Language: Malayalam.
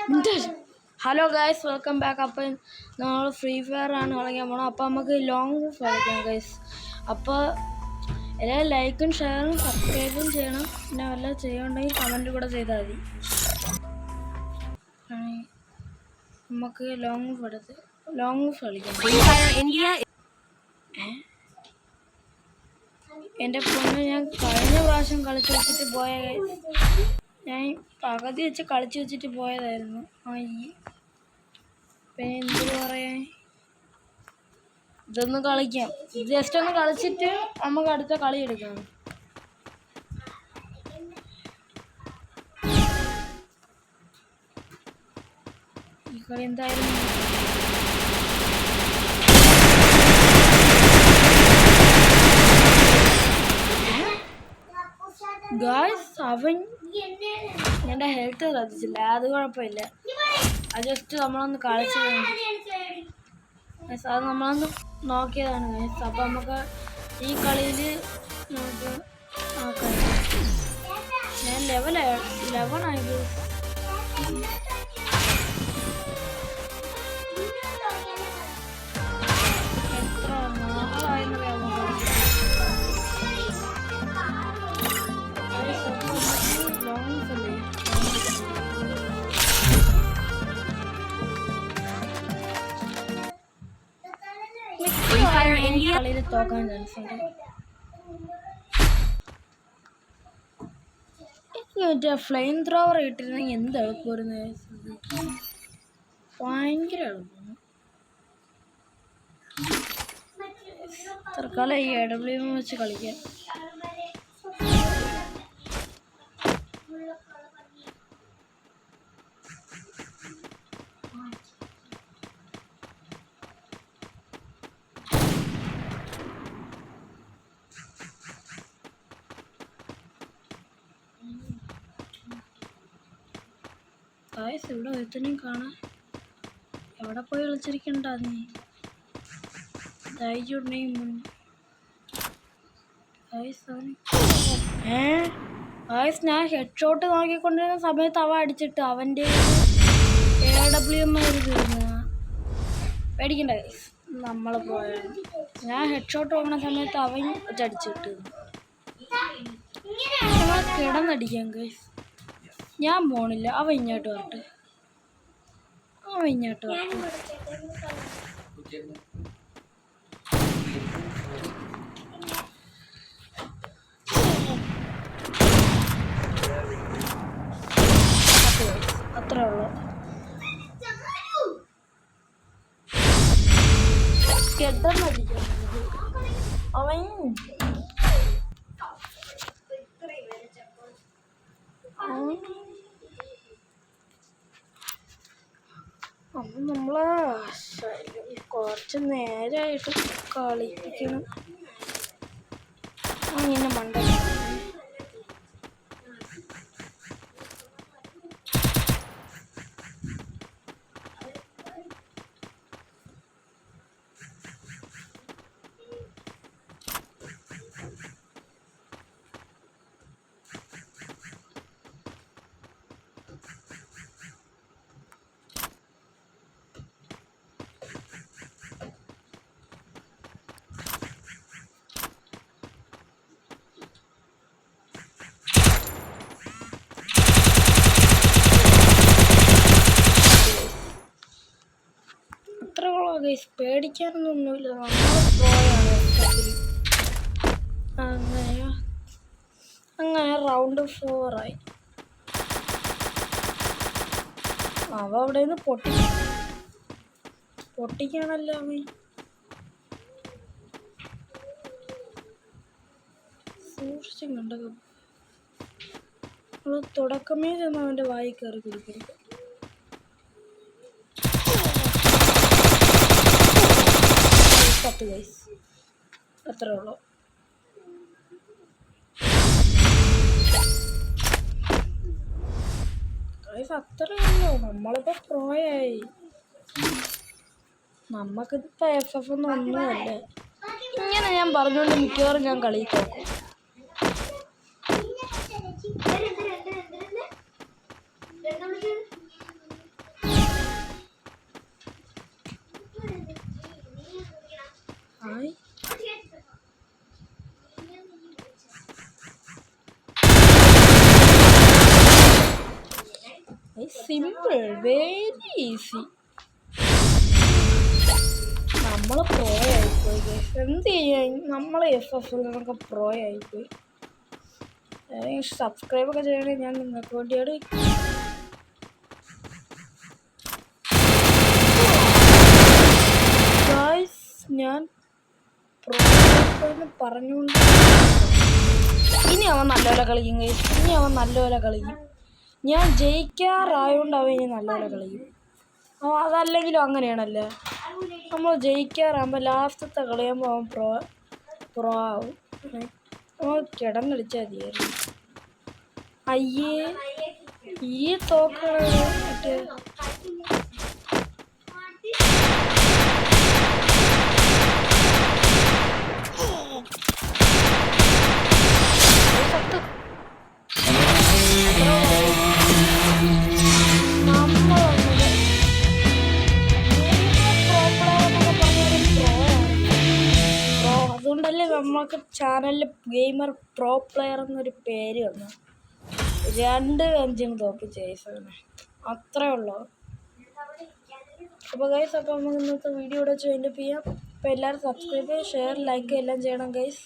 Hello guys, welcome back. അപ്പം നമ്മൾ ഫ്രീ ഫയർ ആണ് കളിക്കാൻ പോകണം. അപ്പോൾ നമുക്ക് ലോങ് കളിക്കാം ഗൈസ്. അപ്പോൾ എല്ലാവരും ലൈക്കും ഷെയറും സബ്സ്ക്രൈബും ചെയ്യണം. പിന്നെ വല്ലതും ചെയ്യുന്നുണ്ടെങ്കിൽ കമൻറ്റ് കൂടെ ചെയ്താൽ മതി. നമുക്ക് ലോങ് കളിക്കാം. എൻ്റെ പൊണ്ണ്, ഞാൻ കഴിഞ്ഞ പ്രാവശ്യം കളിച്ച് വെച്ചിട്ട് പോയ ഗൈസ്. ഞാൻ പകുതി വെച്ച് കളിച്ച് വെച്ചിട്ട് പോയതായിരുന്നു. പിന്നെ എന്ത് പറയാൻ, ഇതൊന്ന് കളിക്കാം. ജസ്റ്റ് ഒന്ന് കളിച്ചിട്ട് നമുക്ക് അടുത്ത കളി എടുക്കാം. ഈ കളി എന്തായാലും ഗായ്സ്, അവൻ എൻ്റെ ഹെൽത്ത് ശ്രദ്ധിച്ചില്ല. അത് കുഴപ്പമില്ല, അത് ജസ്റ്റ് നമ്മളൊന്ന് കളിച്ചതാണ്. അത് നമ്മളൊന്ന് നോക്കിയതാണ് ഗൈസ്. അപ്പം നമുക്ക് ഈ കളിയിൽ നമുക്ക് നോക്കാം. ഞാൻ 11 ആയത്. എത്ര നാളായെന്ന് അറിയാമോ? കളിയിൽ തോക്കാൻ ചാൻസ് ഉണ്ട്. മറ്റേ ഫ്ലെയിം ത്രോവർ ഇട്ടിരുന്നെങ്കിൽ എന്ത് എളുപ്പമായിരുന്നു. ഭയങ്കര എളുപ്പമാണ്. തൽക്കാലം ഈ AWM വെച്ച് കളിക്കാം. ഗായ്സ്, ഇവിടെ ഒരുത്തനെയും കാണാൻ. എവിടെ പോയി കളിച്ചിരിക്കണ്ട നീ? ഗായ്സ്, ഞാൻ ഹെഡ് ഷോട്ട് നോക്കിക്കൊണ്ടിരുന്ന സമയത്ത് അവൻ അടിച്ചിട്ട് അവൻ്റെ AWM തീർന്നു. പേടിക്കണ്ട ഗായ്സ്, നമ്മൾ പോയത്. ഞാൻ ഹെഡ് ഷോട്ട് നോക്കുന്ന സമയത്ത് അവൻ അടിച്ചിട്ട് കിടന്നടിക്കാം ഗായ്സ്. ഞാൻ പോണില്ല, അവൻ ഇങ്ങോട്ട് വരട്ടെ. അത്രേ ഉള്ളു. കിടന്നടിക്കാം അവൻ. അപ്പം നമ്മളെ കുറച്ച് നേരമായിട്ട് കളിപ്പിക്കണം. അങ്ങനെ മണ്ട ഗൈസ്. പേടിക്കാനൊന്നുമില്ല, നമ്മൾ പോയാണ്. അങ്ങനെ റൗണ്ട് 4 ആയി. അവ അവിടെ നിന്ന് പൊട്ടിക്കാണല്ലോ അവൻ. സൂക്ഷിച്ചും കണ്ടത് നമ്മൾ തുടക്കമേ ചെന്ന് അവൻ്റെ വായി കയറി കുടിക്കരുത്. അത്രേ ഉള്ളൂ. അത്രേ ഉള്ളൂ. നമ്മളിപ്പോൾ പ്രോയായി. നമുക്കിപ്പോൾ FF ഒന്നുമല്ല. ഇങ്ങനെ ഞാൻ പറഞ്ഞുകൊണ്ട് മിക്കവാറും ഞാൻ കളി തോക്കും. Simple, very easy. നമ്മൾ പ്രോ ആയിപ്പോയി ഗൈസ്. എന്ത് ചെയ്യാൻ, നമ്മൾ FF പ്രോ ആയിപ്പോയി. സബ്സ്ക്രൈബൊക്കെ ചെയ്യണേ ഞാൻ നിങ്ങൾക്ക് വേണ്ടിയാണ്. ഞാൻ പ്രോ പറഞ്ഞുകൊണ്ട് ഇനി അവൻ നല്ലപോലെ കളിക്കും ഗൈസ്. ഞാൻ ജയിക്കാറായോണ്ട് അവൻ ഇനി നല്ലപോലെ കളിക്കും. അതല്ലെങ്കിലും അങ്ങനെയാണല്ലേ, നമ്മൾ ജയിക്കാറാകുമ്പോൾ ലാസ്റ്റത്തെ കളിയാകുമ്പോൾ അവൻ പ്രോ ആവും. നമ്മൾ കിടന്നടിച്ചാൽ മതിയായിരുന്നു. അയ്യേ, ഈ തോക്കണ മറ്റേ അതുകൊണ്ടല്ലേ നമ്മൾക്ക് ചാനലിൽ ഗെയിമർ പ്രോ പ്ലെയർ എന്നൊരു പേര് വന്നു. 2-5 തോപ്പിച്ച ഗൈസാണ്, അത്രേ ഉള്ളൂ. അപ്പോൾ ഗൈസ്, അപ്പോൾ നമുക്ക് ഇന്നത്തെ വീഡിയോ ഇവിടെ വെച്ച് വൈൻഡപ്പ് ചെയ്യാം. അപ്പോൾ എല്ലാവരും സബ്സ്ക്രൈബ് ചെയ്യുക, ഷെയർ, ലൈക്ക് എല്ലാം ചെയ്യണം ഗൈസ്.